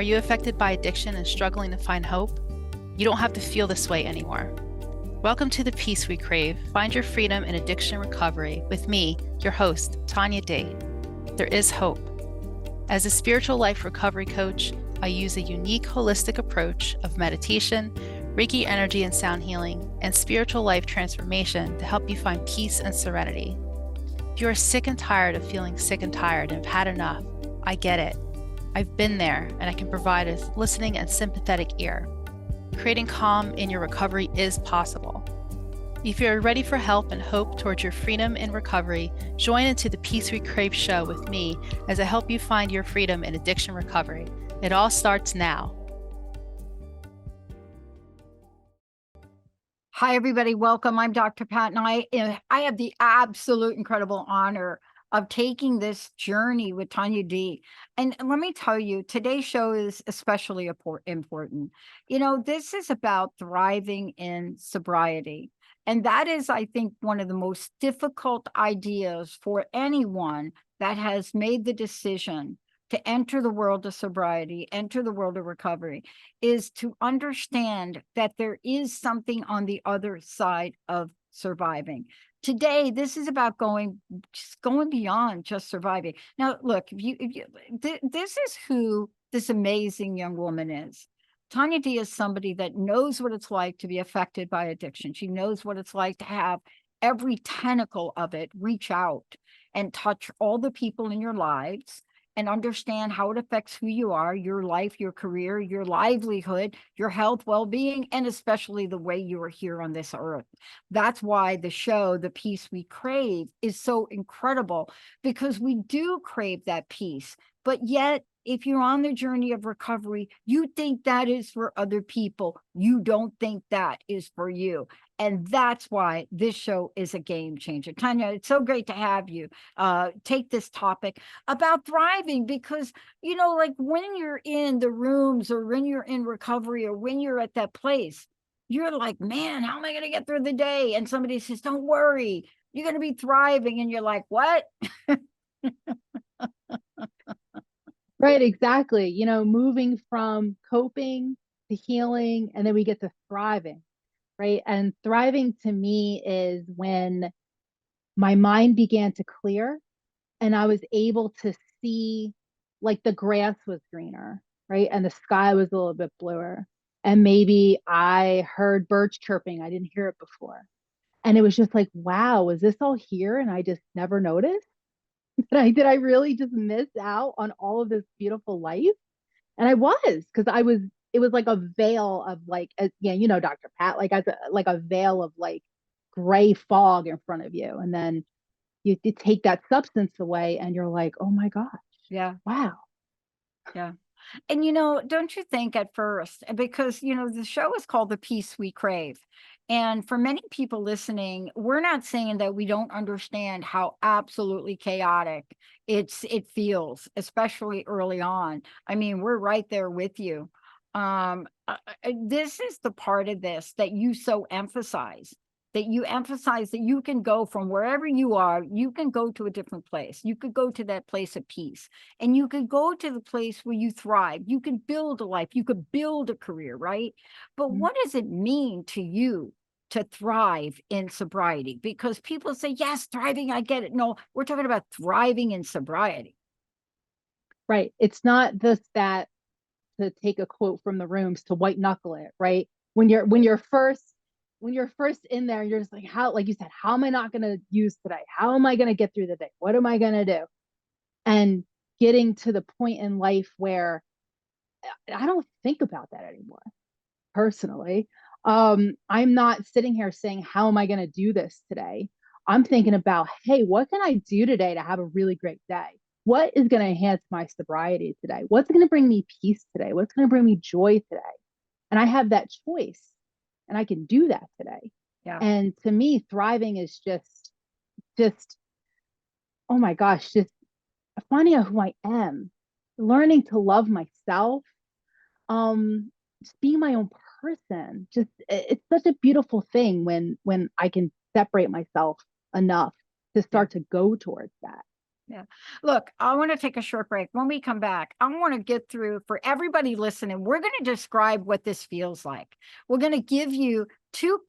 Are you affected by addiction and struggling to find hope? You don't have to feel this way anymore. Welcome to the Peace We Crave. Find your freedom in addiction recovery with me, your host, Tanya D. There is hope. As a spiritual life recovery coach, I use a unique holistic approach of meditation, Reiki energy and sound healing, and spiritual life transformation to help you find peace and serenity. If you are sick and tired of feeling sick and tired and have had enough, I get it. I've been there, and I can provide a listening and sympathetic ear. Creating calm in your recovery is possible. If you're ready for help and hope towards your freedom in recovery, join into the Peace We Crave show with me as I help you find your freedom in addiction recovery. It all starts now. Hi, everybody. Welcome. I'm Dr. Pat, and I have the absolute incredible honor of taking this journey with Tanya D. And let me tell you, today's show is especially important. You know, this is about thriving in sobriety. And that is, I think, one of the most difficult ideas for anyone that has made the decision to enter the world of sobriety, enter the world of recovery, is to understand that there is something on the other side of surviving. Today, this is about going beyond just surviving. Now, look, this is who this amazing young woman is. Tanya D is somebody that knows what it's like to be affected by addiction. She knows what it's like to have every tentacle of it reach out and touch all the people in your lives and understand how it affects who you are, your life, your career, your livelihood, your health, well-being, and especially the way you are here on this earth. That's why the show, The Peace We Crave, is so incredible, because we do crave that peace. But yet, if you're on the journey of recovery, you think that is for other people. You don't think that is for you. And that's why this show is a game changer. Tanya, it's so great to have you take this topic about thriving, because, you know, like when you're in the rooms or when you're in recovery or when you're at that place, you're like, man, how am I going to get through the day? And somebody says, don't worry, you're going to be thriving. And you're like, what? Right, exactly. You know, moving from coping to healing, and then we get to thriving, right? And thriving to me is when my mind began to clear and I was able to see, like, the grass was greener, right? And the sky was a little bit bluer. And maybe I heard birds chirping. I didn't hear it before. And it was just like, wow, was this all here? And I just never noticed. Did I really just miss out on all of this beautiful life? And I was, because it was like a veil of like, yeah, you know, Dr. Pat, like a veil of like gray fog in front of you. And then you take that substance away and you're like, oh my gosh. Yeah. Wow. Yeah. And, you know, don't you think at first, because, you know, the show is called The Peace We Crave. And for many people listening, we're not saying that we don't understand how absolutely chaotic it feels, especially early on. I mean, we're right there with you. This is the part of this that you so emphasize, that you can go from wherever you are, you can go to a different place. You could go to that place of peace, and you could go to the place where you thrive. You can build a life, you could build a career, right? But what does it mean to you to thrive in sobriety? Because people say, yes, thriving, I get it. No, we're talking about thriving in sobriety. Right. It's not just that, to take a quote from the rooms, to white knuckle it, right? When you're first in there, you're just like, how, like you said, how am I not going to use today? How am I going to get through the day? What am I going to do? And getting to the point in life where I don't think about that anymore, personally. I'm not sitting here saying, how am I going to do this today? I'm thinking about, hey, what can I do today to have a really great day? What is going to enhance my sobriety today? What's going to bring me peace today? What's going to bring me joy today? And I have that choice, and I can do that today. Yeah. And to me, thriving is just, oh my gosh, just finding out who I am, learning to love myself, just being my own person. Just, it's such a beautiful thing when I can separate myself enough to start to go towards that. Yeah. Look, I want to take a short break. When we come back, I want to get through for everybody listening. We're going to describe what this feels like. We're going to give you two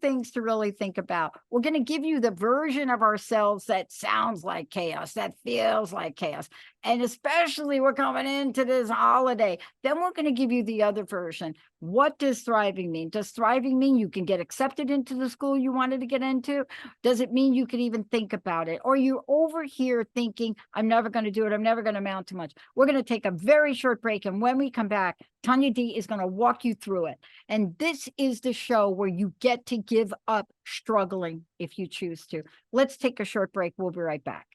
things to really think about. We're going to give you the version of ourselves that sounds like chaos, that feels like chaos. And especially we're coming into this holiday. Then we're going to give you the other version. What does thriving mean? Does thriving mean you can get accepted into the school you wanted to get into? Does it mean you can even think about it? Or you're over here thinking, I'm never going to do it. I'm never going to amount to much. We're going to take a very short break. And when we come back, Tanya D is going to walk you through it. And this is the show where you get to give up struggling if you choose to. Let's take a short break. We'll be right back.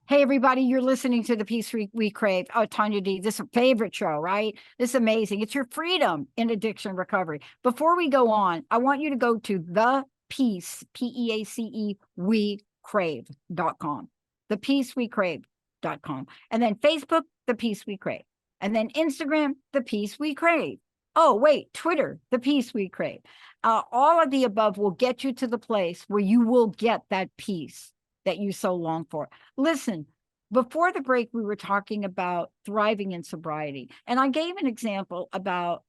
Hey, everybody, you're listening to the Peace We Crave. Oh, Tanya D, this is a favorite show, right? This is amazing. It's your freedom in addiction recovery. Before we go on, I want you to go to the Peace, P-E-A-C-E, we crave.com, thepeacewecrave.com. And then Facebook, The Peace We Crave. And then Instagram, The Peace We Crave. Oh, wait, Twitter, The Peace We Crave. All of the above will get you to the place where you will get that peace that you so long for. Listen, before the break, we were talking about thriving in sobriety. And I gave an example about,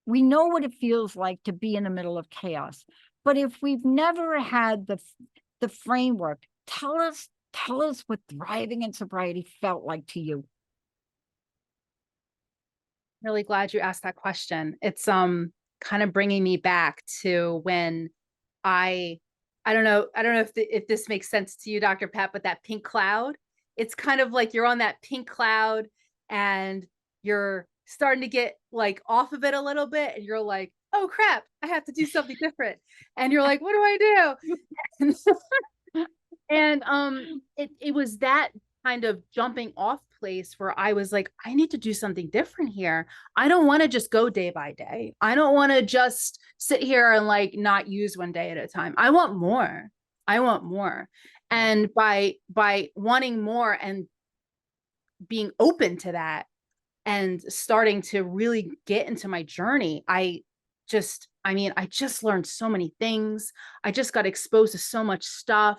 we know what it feels like to be in the middle of chaos. But if we've never had the framework, tell us what thriving in sobriety felt like to you. Really glad you asked that question. It's kind of bringing me back to when I don't know if this makes sense to you, Dr. Pat, but that pink cloud, it's kind of like you're on that pink cloud and you're starting to get like off of it a little bit and you're like, oh crap, I have to do something different. And you're like, what do I do? And it was that kind of jumping off place where I was like, I need to do something different here. I don't want to just go day by day. I don't want to just sit here and like not use one day at a time. I want more. I want more. And by wanting more and being open to that and starting to really get into my journey, I just learned so many things. I just got exposed to so much stuff.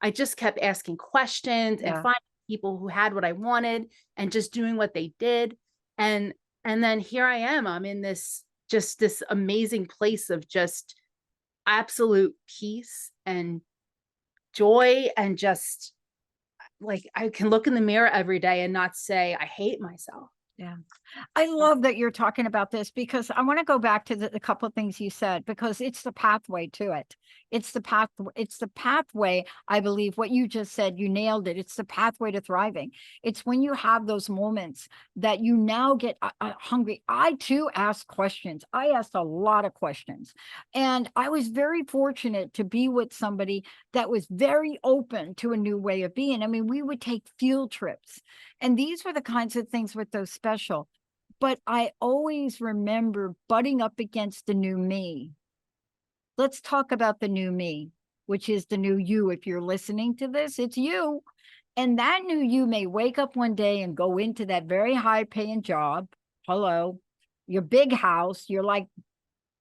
I just kept asking questions and finding people who had what I wanted and just doing what they did. And then here I am. I'm in this amazing place of just absolute peace and joy, and just like I can look in the mirror every day and not say I hate myself. Yeah. I love that you're talking about this, because I want to go back to the couple of things you said, because it's the pathway to it. It's the pathway. I believe what you just said, you nailed it. It's the pathway to thriving. It's when you have those moments that you now get hungry. I too ask questions. I asked a lot of questions, and I was very fortunate to be with somebody that was very open to a new way of being. I mean, we would take field trips, and these were the kinds of things with those special. But I always remember butting up against the new me. Let's talk about the new me, which is the new you. If you're listening to this, it's you. And that new you may wake up one day and go into that very high paying job. Hello, your big house, you're like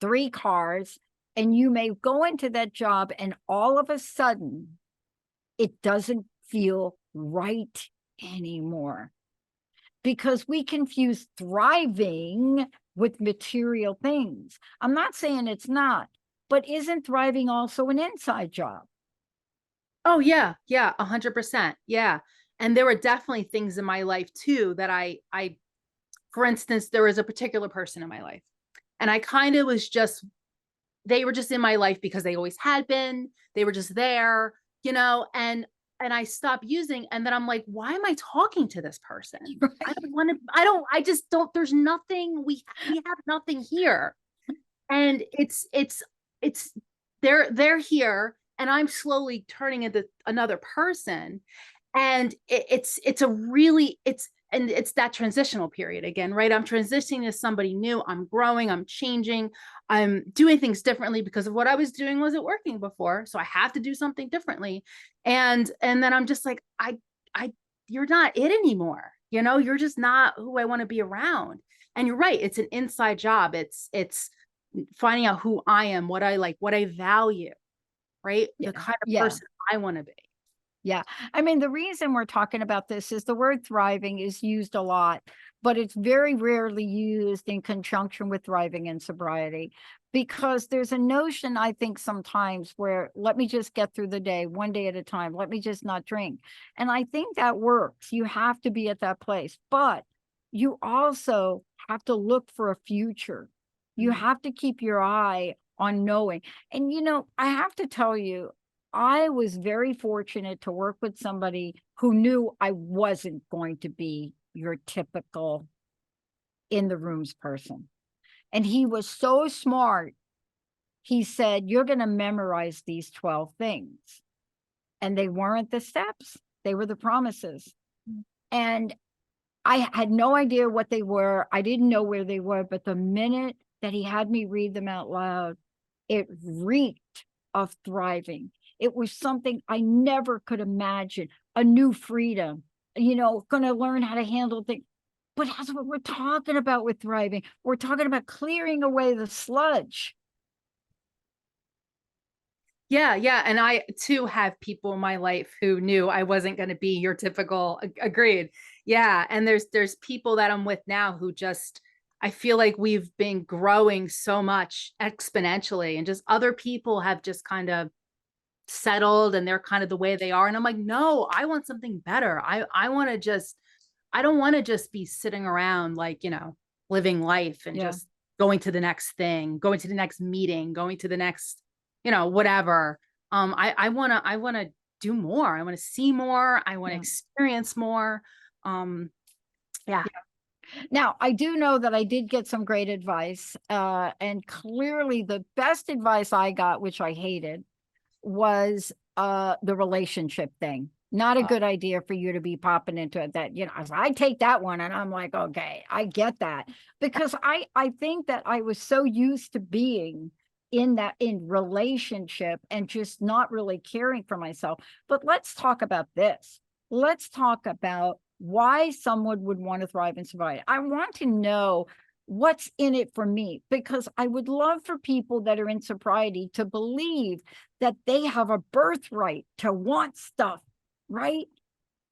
3 cars, and you may go into that job and all of a sudden it doesn't feel right anymore. Because we confuse thriving with material things. I'm not saying it's not, but isn't thriving also an inside job? Oh yeah, 100%. Yeah. And there were definitely things in my life too that I, for instance, there was a particular person in my life, and I kind of was just, they were just in my life because they always had been. They were just there, and I stopped using. And then I'm like, why am I talking to this person? Right. I just don't, there's nothing, we have nothing here. And it's, they're here, and I'm slowly turning into another person. And it's that transitional period again, right? I'm transitioning to somebody new. I'm growing, I'm changing, I'm doing things differently because of what I was doing wasn't working before. So I have to do something differently. And then I'm just like, you're not it anymore. You know, you're just not who I want to be around. And you're right. It's an inside job. It's finding out who I am, what I like, what I value, right? The kind of Yeah. person I want to be. Yeah. I mean, the reason we're talking about this is the word thriving is used a lot, but it's very rarely used in conjunction with thriving and sobriety, because there's a notion, I think, sometimes where let me just get through the day, one day at a time. Let me just not drink. And I think that works. You have to be at that place, but you also have to look for a future. You have to keep your eye on knowing. And, I have to tell you, I was very fortunate to work with somebody who knew I wasn't going to be your typical in the rooms person. And he was so smart. He said, you're going to memorize these 12 things. And they weren't the steps, they were the promises. And I had no idea what they were. I didn't know where they were. But the minute that he had me read them out loud, it reeked of thriving. It was something I never could imagine. A new freedom, going to learn how to handle things. But that's what we're talking about with thriving. We're talking about clearing away the sludge. Yeah, yeah. And I too have people in my life who knew I wasn't going to be your typical, agreed. Yeah. And there's people that I'm with now who just, I feel like we've been growing so much exponentially, and just other people have just kind of settled and they're kind of the way they are. And I'm like, no, I want something better. I want to just, I don't want to just be sitting around like, living life and just going to the next thing, going to the next meeting, going to the next, whatever. I want to do more. I want to see more. I want to experience more. Yeah. Now, I do know that I did get some great advice. And clearly the best advice I got, which I hated, was the relationship thing. Not a good idea for you to be popping into it. That, I take that one and I'm like, okay, I get that. Because I think that I was so used to being in relationship and just not really caring for myself. But let's talk about this. Let's talk about why someone would want to thrive in sobriety. I want to know what's in it for me, because I would love for people that are in sobriety to believe that they have a birthright to want stuff, right?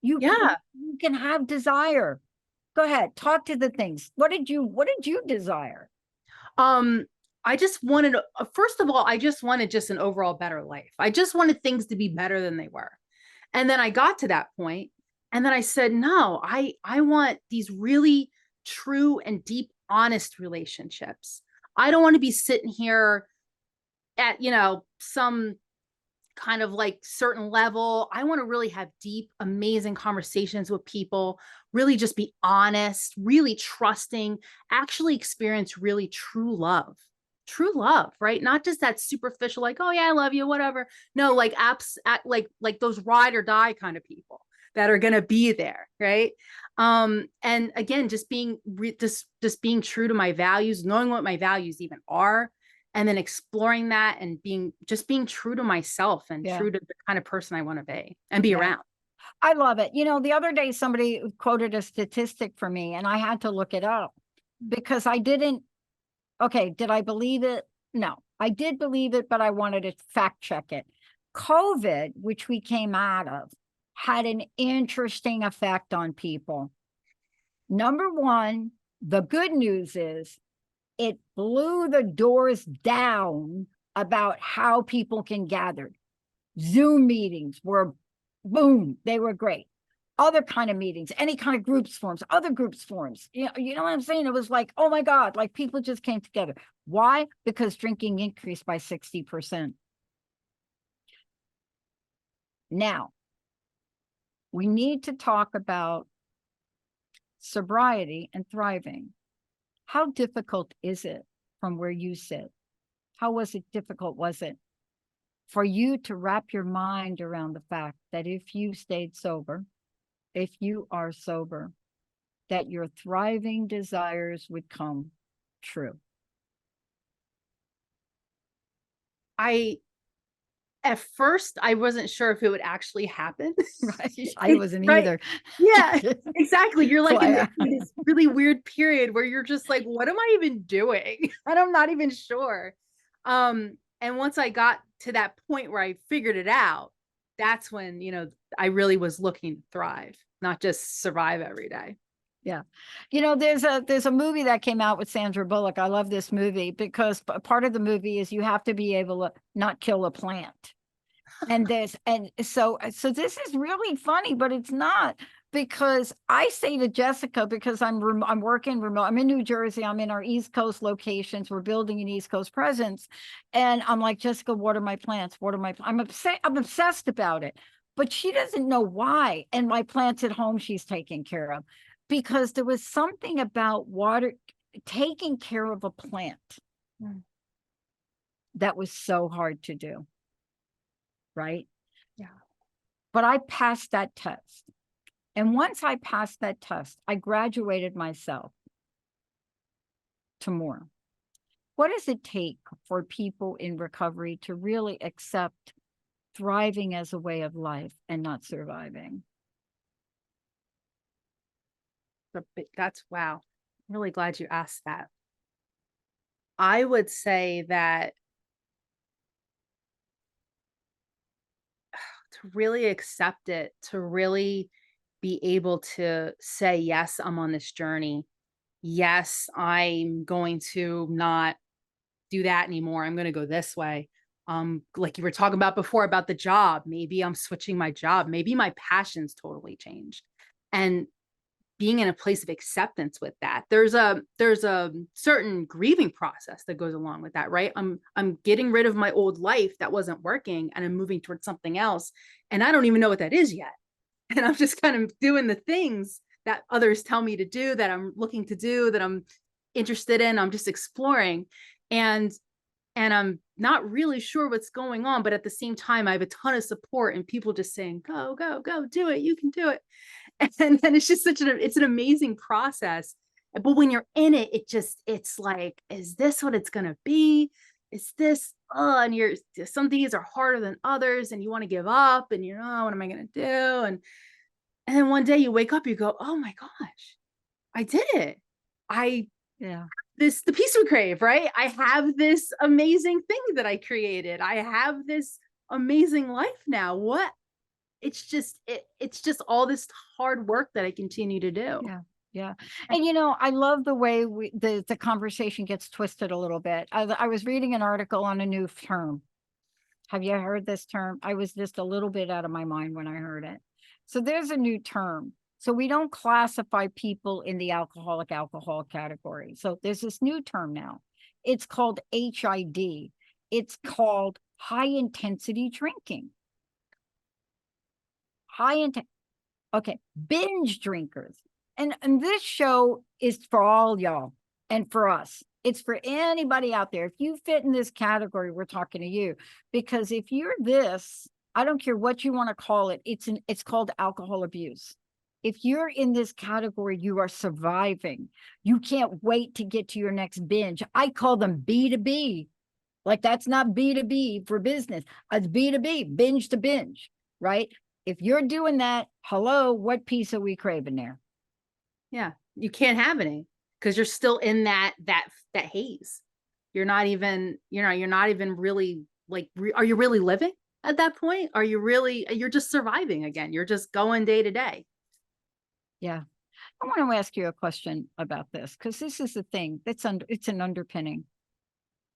You can have desire. Go ahead, talk to the things. What did you desire? I just wanted, first of all, I just wanted just an overall better life. I just wanted things to be better than they were. And then I got to that point, and then I said, no, I want these really true and deep, honest relationships. I don't want to be sitting here at, some kind of like certain level. I want to really have deep, amazing conversations with people, really just be honest, really trusting, actually experience really true love, right? Not just that superficial, like, oh yeah, I love you, whatever. No, like like those ride or die kind of people that are going to be there. Right. And again, just being just being true to my values, knowing what my values even are, and then exploring that and being true to myself and true to the kind of person I want to be and be around. I love it. The other day somebody quoted a statistic for me and I had to look it up because I didn't. Okay, did I believe it? No, I did believe it, but I wanted to fact check it. COVID, which we came out of, had an interesting effect on people. Number one, the good news is it blew the doors down about how people can gather. Zoom meetings were boom, they were great. Other kind of meetings, any kind of groups forums, other groups forums. You know what I'm saying? It was like, oh my God, like people just came together. Why? Because drinking increased by 60%. Now, we need to talk about sobriety and thriving. How difficult is it from where you sit? How difficult was it for you to wrap your mind around the fact that if you stayed sober, if you are sober, that your thriving desires would come true? I At first, I wasn't sure if it would actually happen. Right. I wasn't Right. either. Yeah, exactly. You're like in Why, this really weird period where you're just like, what am I even doing? And I'm not even sure. And once I got to that point where I figured it out, that's when, I really was looking to thrive, not just survive every day. Yeah. There's a movie that came out with Sandra Bullock. I love this movie because part of the movie is you have to be able to not kill a plant. And so this is really funny, but it's not, because I say to Jessica, because I'm working remote, I'm in New Jersey, I'm in our East Coast locations, we're building an East Coast presence, and I'm like, Jessica, water my plants, I'm obsessed about it, but she doesn't know why. And my plants at home, she's taking care of, because there was something about taking care of a plant that was so hard to do. Right? Yeah. But I passed that test. And once I passed that test, I graduated myself to more. What does it take for people in recovery to really accept thriving as a way of life and not surviving? That's wow. I'm really glad you asked that. I would say that to really accept it, to really be able to say, yes, I'm on this journey. Yes, I'm going to not do that anymore. I'm going to go this way. Like you were talking about before about the job, maybe I'm switching my job. Maybe my passions totally changed. And being in a place of acceptance with that, there's a certain grieving process that goes along with that, right? I'm getting rid of my old life that wasn't working, and I'm moving towards something else, and I don't even know what that is yet. And I'm just kind of doing the things that others tell me to do, that I'm looking to do, that I'm interested in. I'm just exploring, and I'm not really sure what's going on, but at the same time, I have a ton of support and people just saying, go, go, go, do it. You can do it. And then it's just it's an amazing process. But when you're in it, it's like, is this what it's going to be? Is this, and some days are harder than others, and you want to give up, and you're, oh, what am I going to do? And then one day you wake up, you go, oh my gosh, I did it. The peace we crave, right? I have this amazing thing that I created. I have this amazing life now. What? It's just all this hard work that I continue to do. Yeah. And I love the way the conversation gets twisted a little bit. I was reading an article on a new term. Have you heard this term? I was just a little bit out of my mind when I heard it. So there's a new term. So we don't classify people in the alcohol category. So there's this new term now. It's called HID. It's called high intensity drinking. Okay, binge drinkers. And this show is for all y'all and for us. It's for anybody out there. If you fit in this category, we're talking to you. Because if you're this, I don't care what you want to call it, it's called alcohol abuse. If you're in this category, you are surviving. You can't wait to get to your next binge. I call them B2B. Like, that's not B2B for business. It's B2B, binge to binge, right? If you're doing that, hello, what piece are we craving there? Yeah, you can't have any because you're still in that haze. You're not even really like, are you really living at that point? You're just surviving again. You're just going day to day. Yeah. I want to ask you a question about this, because this is the thing it's an underpinning.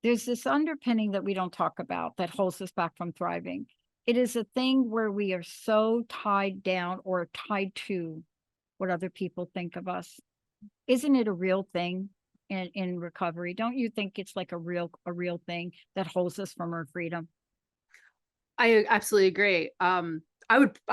There's this underpinning that we don't talk about that holds us back from thriving. It is a thing where we are so tied down or tied to what other people think of us. Isn't it a real thing in recovery? Don't you think it's like a real thing that holds us from our freedom? I absolutely agree. I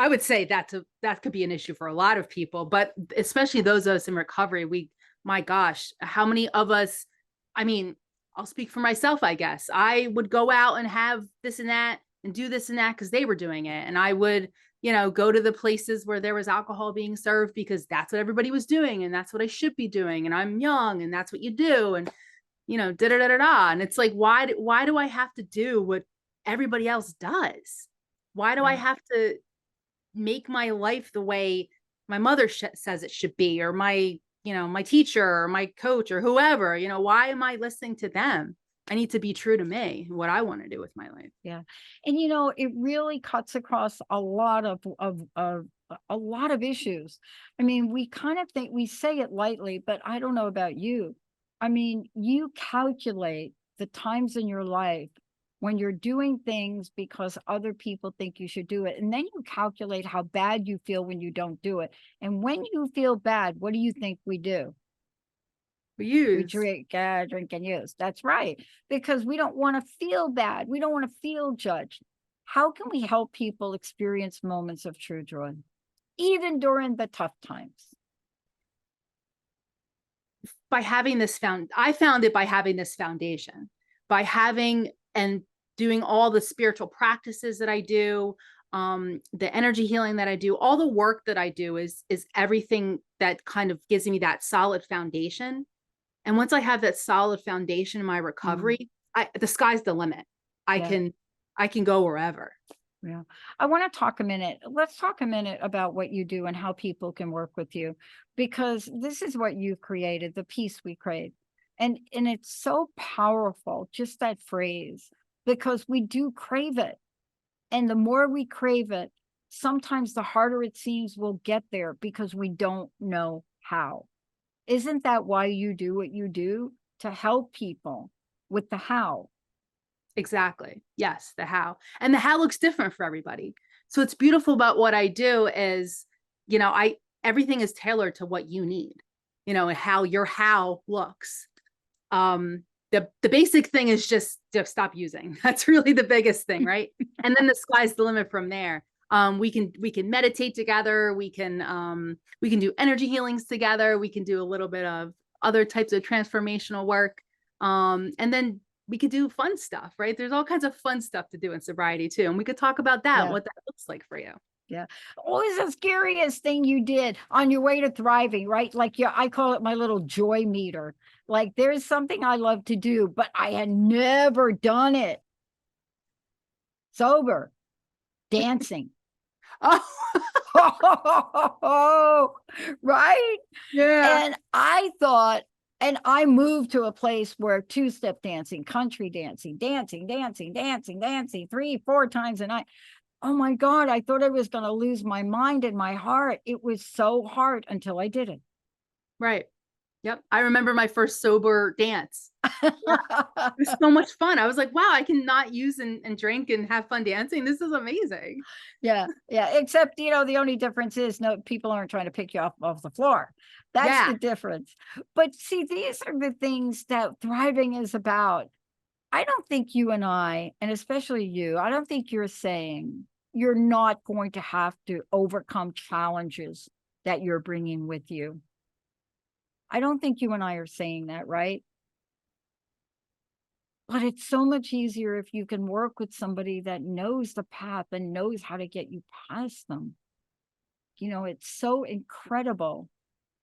would say that could be an issue for a lot of people, but especially those of us in recovery. My gosh, how many of us, I mean, I'll speak for myself, I guess. I would go out and have this and that and do this and that because they were doing it. And I would, go to the places where there was alcohol being served because that's what everybody was doing. And that's what I should be doing. And I'm young and that's what you do. And, da da da da da. And it's like, why do I have to do what everybody else does. Why do I have to make my life the way my mother says it should be, or my, you know, my teacher or my coach or whoever? You know, why am I listening to them? I need to be true to me, what I want to do with my life. Yeah. And you know, it really cuts across a lot of a lot of issues. I mean, we kind of think we say it lightly, but I don't know about you. I mean, you calculate the times in your life when you're doing things because other people think you should do it. And then you calculate how bad you feel when you don't do it. And when you feel bad, what do you think we do? We drink and use. That's right. Because we don't want to feel bad. We don't want to feel judged. How can we help people experience moments of true joy, even during the tough times? By having this I found it by having this foundation, by having and doing all the spiritual practices that I do, the energy healing that I do, all the work that I do is everything that kind of gives me that solid foundation. And once I have that solid foundation in my recovery, the sky's the limit. I can go wherever. Yeah. I want to talk a minute. Let's talk a minute about what you do and how people can work with you, because this is what you've created, the peace we crave. And it's so powerful, just that phrase, because we do crave it. And the more we crave it, sometimes the harder it seems we'll get there because we don't know how. Isn't that why you do what you do? To help people with the how. Exactly. Yes, the how. And the how looks different for everybody. So it's beautiful about what I do is, you know, everything is tailored to what you need, you know, and how your how looks. The basic thing is just stop using. That's really the biggest thing, right? And then the sky's the limit from there. We can meditate together. We can do energy healings together. We can do a little bit of other types of transformational work. And then we could do fun stuff, right? There's all kinds of fun stuff to do in sobriety too. And we could talk about that, what that looks like for you. Yeah. What was the scariest thing you did on your way to thriving, right? Like, yeah, I call it my little joy meter. Like, there's something I love to do, but I had never done it. Sober, dancing. Oh, right? Yeah. And I thought, and I moved to a place where two-step dancing, country dancing, 3-4 times a night. Oh my God, I thought I was going to lose my mind and my heart. It was so hard until I did it. Right. Yep. I remember my first sober dance. It was so much fun. I was like, wow, I can not use and drink and have fun dancing. This is amazing. Yeah. Yeah. Except, you know, the only difference is people aren't trying to pick you off the floor. That's the difference. But see, these are the things that thriving is about. I don't think you and I, and especially you, I don't think you're saying you're not going to have to overcome challenges that you're bringing with you. I don't think you and I are saying that, right? But it's so much easier if you can work with somebody that knows the path and knows how to get you past them. You know, it's so incredible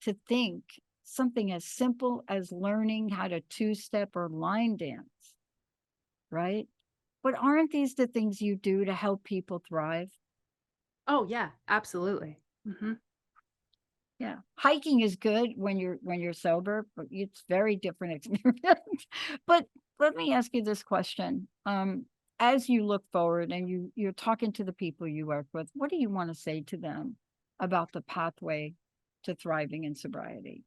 to think something as simple as learning how to two-step or line dance, right? But aren't these the things you do to help people thrive? Oh yeah, absolutely. Mm-hmm. Yeah, hiking is good when you're sober, but it's very different experience. But let me ask you this question: as you look forward and you're talking to the people you work with, what do you want to say to them about the pathway to thriving in sobriety?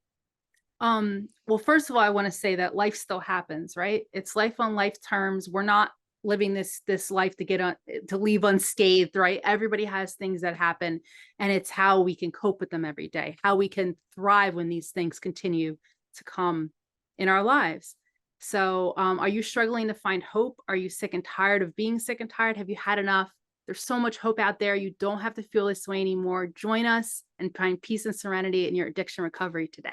Well, first of all, I want to say that life still happens, right? It's life on life terms. We're not living this life to leave unscathed, right? Everybody has things that happen, and it's how we can cope with them every day, how we can thrive when these things continue to come in our lives. So are you struggling to find hope? Are you sick and tired of being sick and tired? Have you had enough? There's so much hope out there. You don't have to feel this way anymore. Join us and find peace and serenity in your addiction recovery today.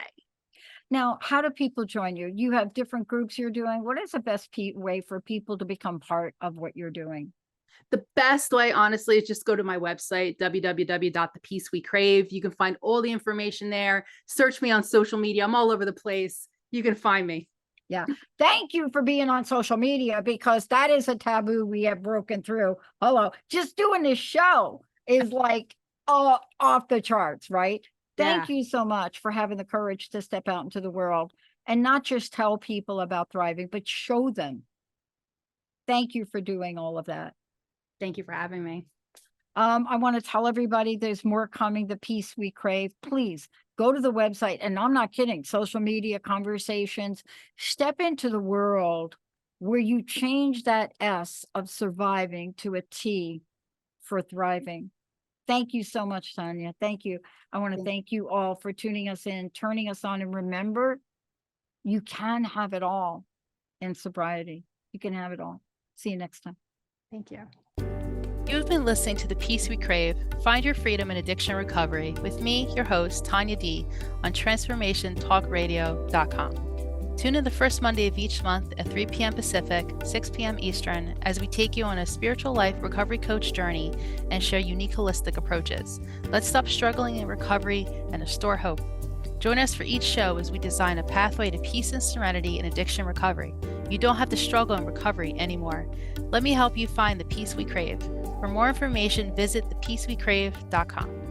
Now, how do people join you? You have different groups you're doing. What is the best way for people to become part of what you're doing? The best way, honestly, is just go to my website, www.thepeacewecrave. You can find all the information there. Search me on social media. I'm all over the place. You can find me. Yeah. Thank you for being on social media, because that is a taboo we have broken through. Hello. Just doing this show is like off the charts, right? Thank you so much for having the courage to step out into the world and not just tell people about thriving, but show them. Thank you for doing all of that. Thank you for having me. I want to tell everybody there's more coming, the Peace We Crave. Please go to the website. And I'm not kidding. Social media conversations, step into the world where you change that S of surviving to a T for thriving. Thank you so much, Tanya. Thank you. I want to thank you all for tuning us in, turning us on. And remember, you can have it all in sobriety. You can have it all. See you next time. Thank you. You've been listening to The Peace We Crave, Find Your Freedom in Addiction Recovery with me, your host, Tanya D, on TransformationTalkRadio.com. Tune in the first Monday of each month at 3 p.m. Pacific, 6 p.m. Eastern, as we take you on a spiritual life recovery coach journey and share unique holistic approaches. Let's stop struggling in recovery and restore hope. Join us for each show as we design a pathway to peace and serenity in addiction recovery. You don't have to struggle in recovery anymore. Let me help you find the peace we crave. For more information, visit thepeacewecrave.com.